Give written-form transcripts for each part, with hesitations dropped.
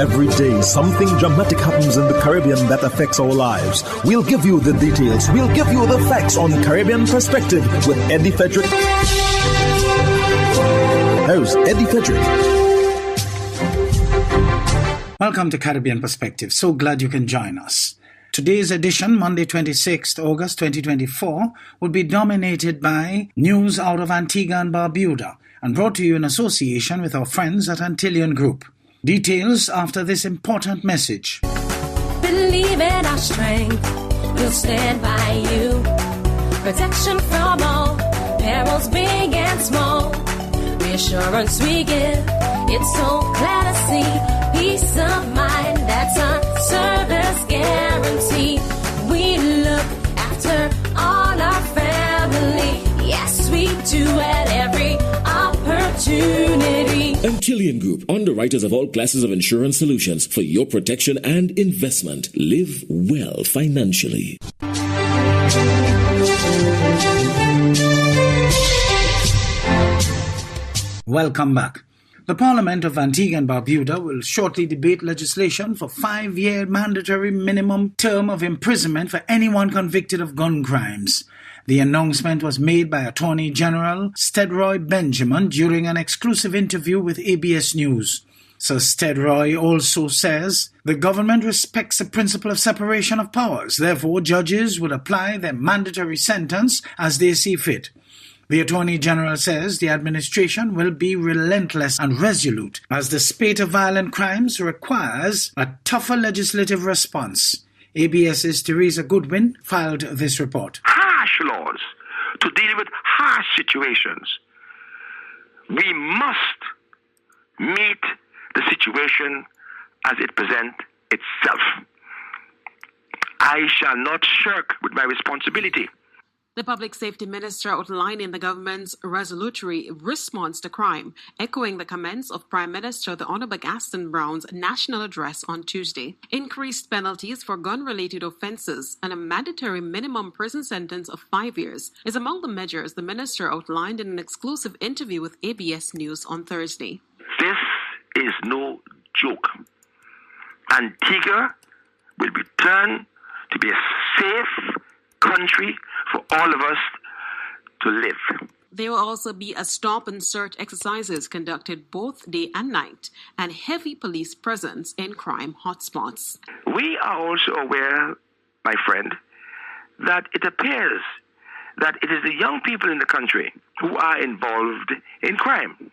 Every day, something dramatic happens in the Caribbean that affects our lives. We'll give you the details. We'll give you the facts on Caribbean Perspective with Eddie Frederick. Here's Eddie Frederick. Welcome to Caribbean Perspective. So glad you can join us. Today's edition, Monday 26th August 2024, will be dominated by news out of Antigua and Barbuda and brought to you in association with our friends at Antillean Group. Details after this important message. Believe in our strength, we'll stand by you. Protection from all, perils big and small. Reassurance we give, it's so clear to see. Peace of mind, that's our service guarantee. We look after all our family. Yes, we do at every opportunity. Antillean Group, underwriters of all classes of insurance solutions for your protection and investment. Live well financially. Welcome back. The Parliament of Antigua and Barbuda will shortly debate legislation for 5-year mandatory minimum term of imprisonment for anyone convicted of gun crimes. The announcement was made by Attorney General Frederick Benjamin during an exclusive interview with ABS News. Sir Frederick also says the government respects the principle of separation of powers. Therefore, judges would apply their mandatory sentence as they see fit. The Attorney General says the administration will be relentless and resolute as the spate of violent crimes requires a tougher legislative response. ABS's Teresa Goodwin filed this report. Harsh laws to deal with harsh situations. We must meet the situation as it presents itself. I shall not shirk with my responsibility. The Public Safety Minister outlined in the government's resolutory response to crime, echoing the comments of Prime Minister the Honourable Gaston Brown's national address on Tuesday. Increased penalties for gun-related offences and a mandatory minimum prison sentence of 5 years is among the measures the minister outlined in an exclusive interview with ABS News on Thursday. This is no joke. Antigua will return to be a safe country for all of us to live. There will also be a stop and search exercises conducted both day and night and heavy police presence in crime hotspots. We are also aware, my friend, that it appears that it is the young people in the country who are involved in crime.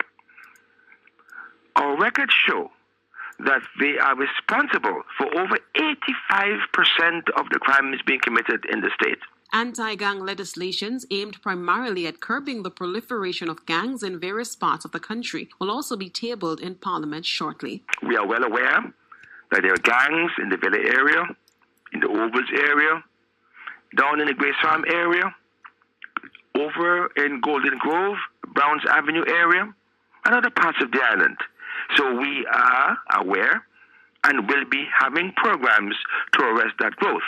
Our records show that they are responsible for over 85% of the crimes being committed in the state. Anti-gang legislations aimed primarily at curbing the proliferation of gangs in various parts of the country will also be tabled in Parliament shortly. We are well aware that there are gangs in the Villa area, in the Ovals area, down in the Grace Farm area, over in Golden Grove, Browns Avenue area, and other parts of the island. So we are aware and will be having programs to arrest that growth.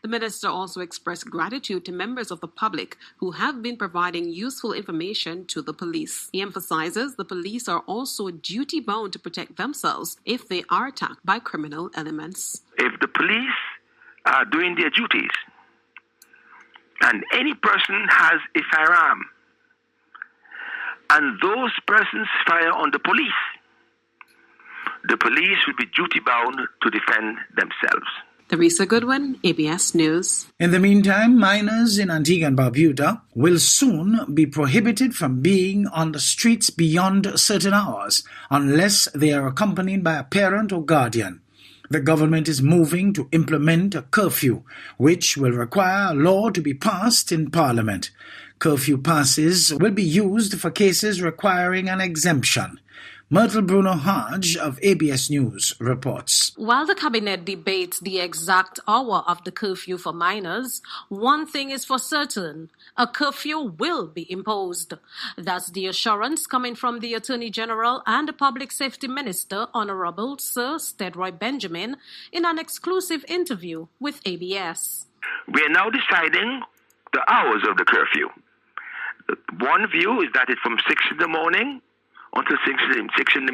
The minister also expressed gratitude to members of the public who have been providing useful information to the police. He emphasizes the police are also duty-bound to protect themselves if they are attacked by criminal elements. If the police are doing their duties and any person has a firearm and those persons fire on the police will be duty-bound to defend themselves. Teresa Goodwin, ABS News. In the meantime, minors in Antigua and Barbuda will soon be prohibited from being on the streets beyond certain hours unless they are accompanied by a parent or guardian. The government is moving to implement a curfew, which will require a law to be passed in Parliament. Curfew passes will be used for cases requiring an exemption. Myrtle Bruno Hodge of ABS News reports. While the cabinet debates the exact hour of the curfew for minors, one thing is for certain: a curfew will be imposed. That's the assurance coming from the Attorney General and the Public Safety Minister, Honorable Sir Frederick Benjamin, in an exclusive interview with ABS. We are now deciding the hours of the curfew. One view is that it's from 6 in the morning until 6 in the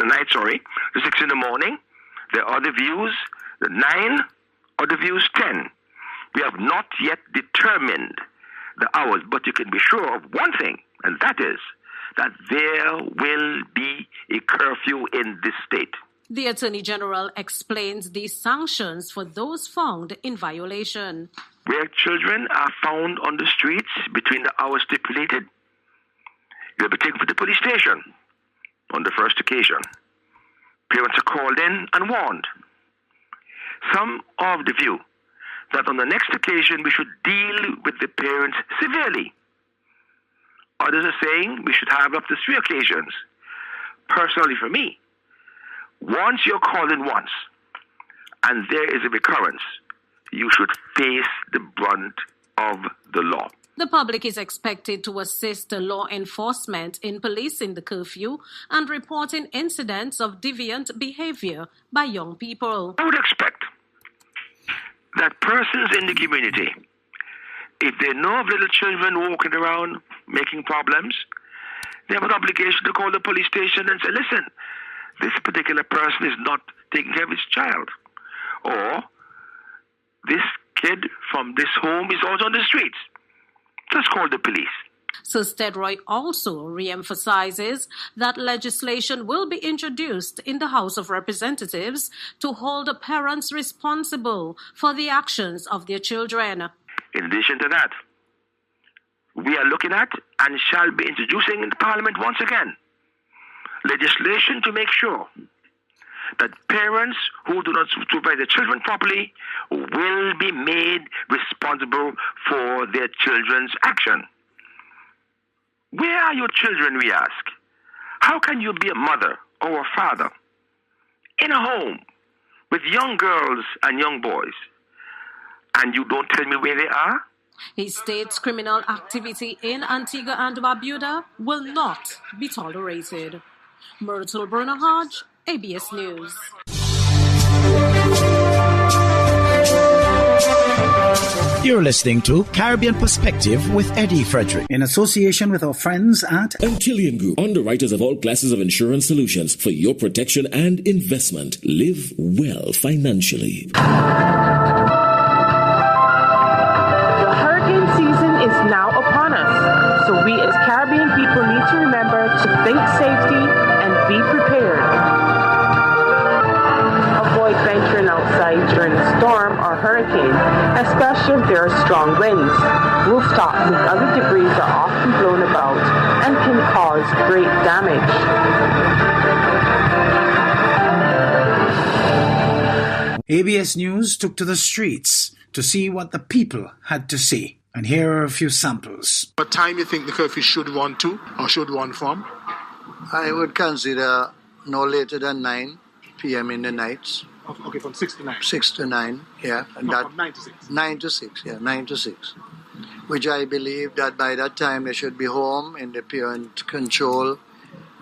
night, to 6 in the morning. There are the views, the 9 or the views 10. We have not yet determined the hours, but you can be sure of one thing, and that is that there will be a curfew in this state. The Attorney General explains these sanctions for those found in violation. Where children are found on the streets between the hours stipulated, they'll be taken to the police station on the first occasion. Parents are called in and warned. Some are of the view that on the next occasion we should deal with the parents severely. Others are saying we should have up to 3 occasions. Personally for me, once you're called in once and there is a recurrence, you should face the brunt of the law. The public is expected to assist the law enforcement in policing the curfew and reporting incidents of deviant behavior by young people. I would expect that persons in the community, if they know of little children walking around making problems, they have an obligation to call the police station and say, listen, this particular person is not taking care of his child. Or this kid from this home is also on the streets. Just call the police. Sir Stedroy also re-emphasizes that legislation will be introduced in the House of Representatives to hold parents responsible for the actions of their children. In addition to that, we are looking at and shall be introducing in Parliament once again legislation to make sure that parents who do not supervise their children properly will be made responsible for their children's action. Where are your children, we ask? How can you be a mother or a father in a home with young girls and young boys and you don't tell me where they are? He states criminal activity in Antigua and Barbuda will not be tolerated. Myrtle Brunner-Hodge, ABS News. You're listening to Caribbean Perspective with Eddie Frederick, in association with our friends at Antillean Group, underwriters of all classes of insurance solutions for your protection and investment. Live well financially. The hurricane season is now upon us, so we as Caribbean people need to remember to think safety and be prepared. Avoid venturing outside during a storm or hurricane, especially if there are strong winds. Rooftops and other debris are often blown about and can cause great damage. ABS News took to the streets to see what the people had to say. And here are a few samples. What time you think the curfew should run to or should run from? I would consider no later than 9 p.m. in the nights. Okay, from 6 to 9. 6 to 9, yeah. And no, that, from 9 to 6. 9 to 6, yeah, 9 to 6. Which I believe that by that time they should be home in the parent control.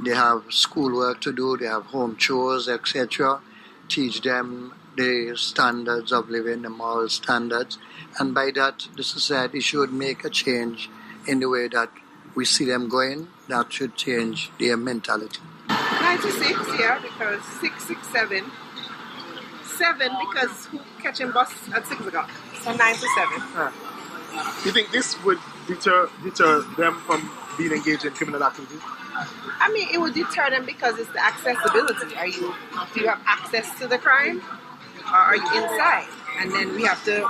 They have schoolwork to do, they have home chores, etc. Teach them the standards of living, the moral standards. And by that, the society should make a change in the way that we see them going. That should change their mentality. 9 to 6, yeah, because 6, 6, 7. 7 because who catching bus at 6 o'clock? So 9 to 7. You think this would deter them from being engaged in criminal activities? I mean, it would deter them because it's the accessibility. Do you have access to the crime? Or are you inside? And then we have to,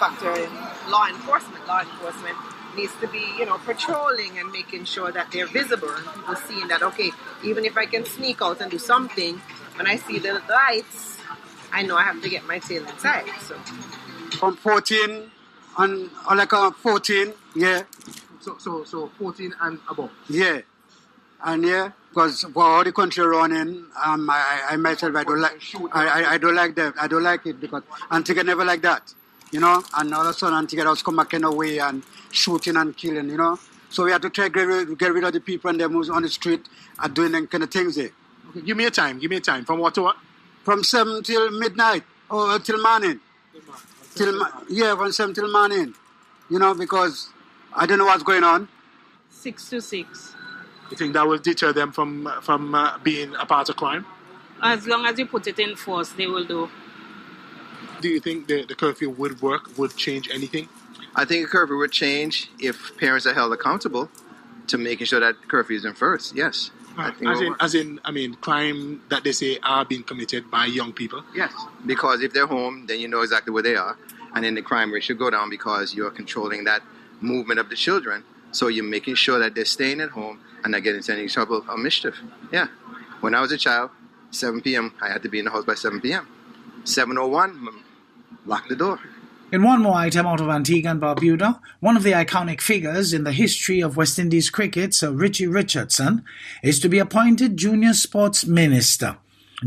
factor in law enforcement. Law enforcement needs to be, patrolling and making sure that they're visible and people seeing that, okay, even if I can sneak out and do something, when I see the lights, I know I have to get my tail inside. So from 14 on like 14, yeah. So 14 and above. Yeah, and yeah, because for all the country running, I myself I don't like that. I don't like it because Antigua never like that, and all of a sudden Antigua was come back in a way and shooting and killing, So we have to try to get rid of the people and them who's on the street are doing them kind of things there. Okay, give me a time. From what to what? From 7 till midnight or till morning. From 7 till morning. Because I don't know what's going on. 6 to 6. You think that will deter them from being a part of crime? As long as you put it in force, they will do. Do you think the curfew would work, would change anything? I think a curfew would change if parents are held accountable to making sure that curfew is enforced, yes. As in, crime that they say are being committed by young people? Yes, because if they're home, then you know exactly where they are. And then the crime rate should go down because you're controlling that movement of the children. So you're making sure that they're staying at home and not getting into any trouble or mischief. Yeah. When I was a child, 7 p.m., I had to be in the house by 7 p.m. 7:01, lock the door. In one more item out of Antigua and Barbuda, one of the iconic figures in the history of West Indies cricket, Sir Richie Richardson, is to be appointed Junior Sports Minister.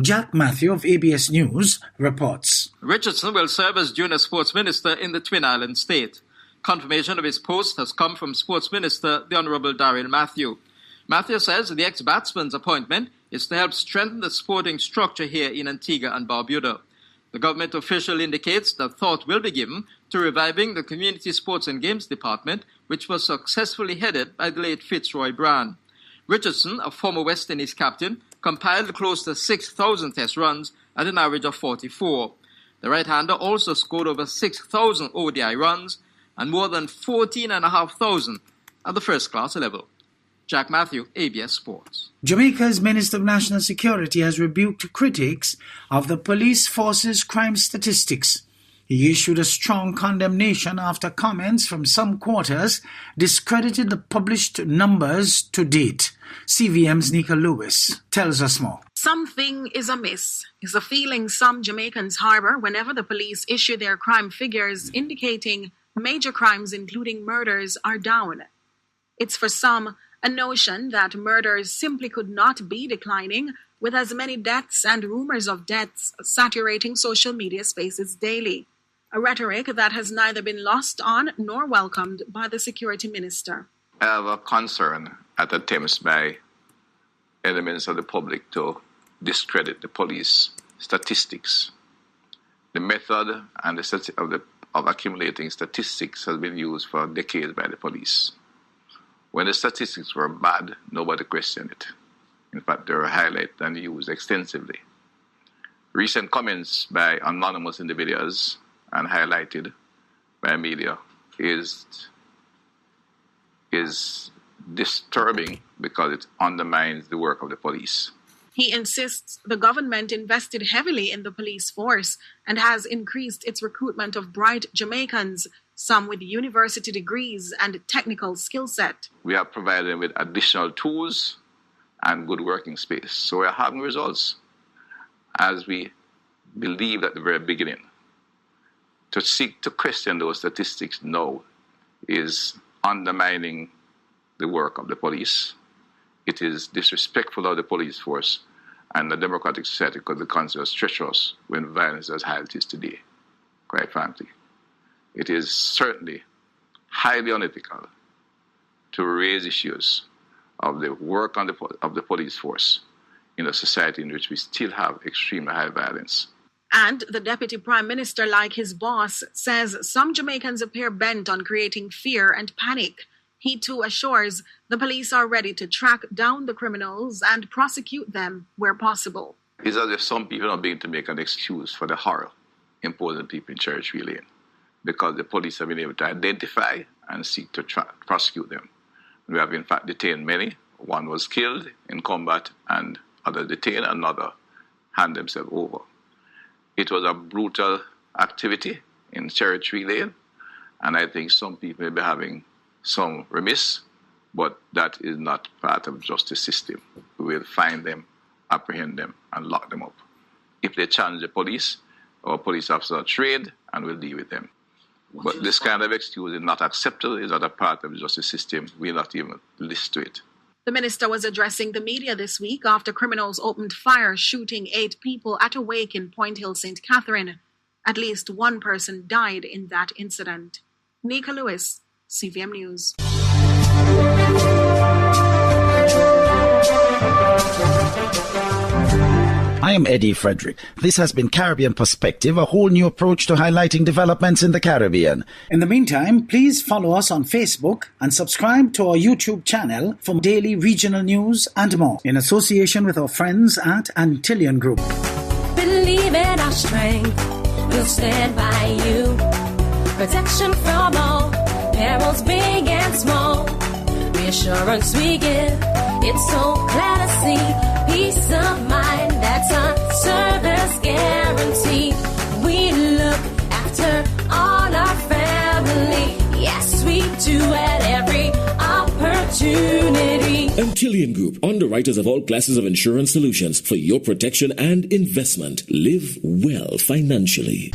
Jack Matthew of ABS News reports. Richardson will serve as Junior Sports Minister in the Twin Island state. Confirmation of his post has come from Sports Minister the Honourable Daryl Matthew. Matthew says the ex-batsman's appointment is to help strengthen the sporting structure here in Antigua and Barbuda. The government official indicates that thought will be given to reviving the Community Sports and Games Department, which was successfully headed by the late Fitzroy Brand. Richardson, a former West Indies captain, compiled close to 6,000 test runs at an average of 44. The right-hander also scored over 6,000 ODI runs and more than 14,500 at the first-class level. Jack Matthew, ABS Sports. Jamaica's Minister of National Security has rebuked critics of the police force's crime statistics. He issued a strong condemnation after comments from some quarters discredited the published numbers to date. CVM's Nika Lewis tells us more. Something is amiss is a feeling some Jamaicans harbor whenever the police issue their crime figures indicating major crimes including murders are down. It's for some a notion that murders simply could not be declining with as many deaths and rumors of deaths saturating social media spaces daily. A rhetoric that has neither been lost on nor welcomed by the security minister. I have a concern at attempts by elements of the public to discredit the police statistics. The method and of accumulating statistics has been used for decades by the police. When the statistics were bad, nobody questioned it. In fact, they were highlighted and used extensively. Recent comments by anonymous individuals and highlighted by media is disturbing because it undermines the work of the police. He insists the government invested heavily in the police force and has increased its recruitment of bright Jamaicans, some with university degrees and technical skill set. We have provided them with additional tools and good working space. So we are having results as we believed at the very beginning. To seek to question those statistics now is undermining the work of the police. It is disrespectful of the police force and the democratic society because it considers treacherous when violence is as high as it is today, quite frankly. It is certainly highly unethical to raise issues of the work of the police force in a society in which we still have extremely high violence. And the Deputy Prime Minister, like his boss, says some Jamaicans appear bent on creating fear and panic. He too assures the police are ready to track down the criminals and prosecute them where possible. It's as if some people are beginning to make an excuse for the horror imposed on people in Cherry Lane, because the police have been able to identify and seek to prosecute them. We have in fact detained many. One was killed in combat and others detained, another handed themselves over. It was a brutal activity in Cherry Lane, and I think some people may be having some remiss, but that is not part of the justice system. We will find them, apprehend them, and lock them up. If they challenge the police, our police officers are trained and will deal with them. But this kind of excuse is not acceptable, is not a part of the justice system. We will not even listen to it. The minister was addressing the media this week after criminals opened fire, shooting 8 people at a wake in Point Hill, St. Catherine. At least one person died in that incident. Nika Lewis, CVM News. I am Eddie Frederick. This has been Caribbean Perspective, a whole new approach to highlighting developments in the Caribbean. In the meantime, please follow us on Facebook and subscribe to our YouTube channel for daily regional news and more, in association with our friends at Antillean Group. Believe in our strength, we'll stand by you. Protection from all perils, big and small. Reassurance we give, it's so clear to see. Peace of mind, that's our service guarantee. We look after all our family. Yes, we do at every opportunity. Antillean Group, underwriters of all classes of insurance solutions for your protection and investment. Live well financially.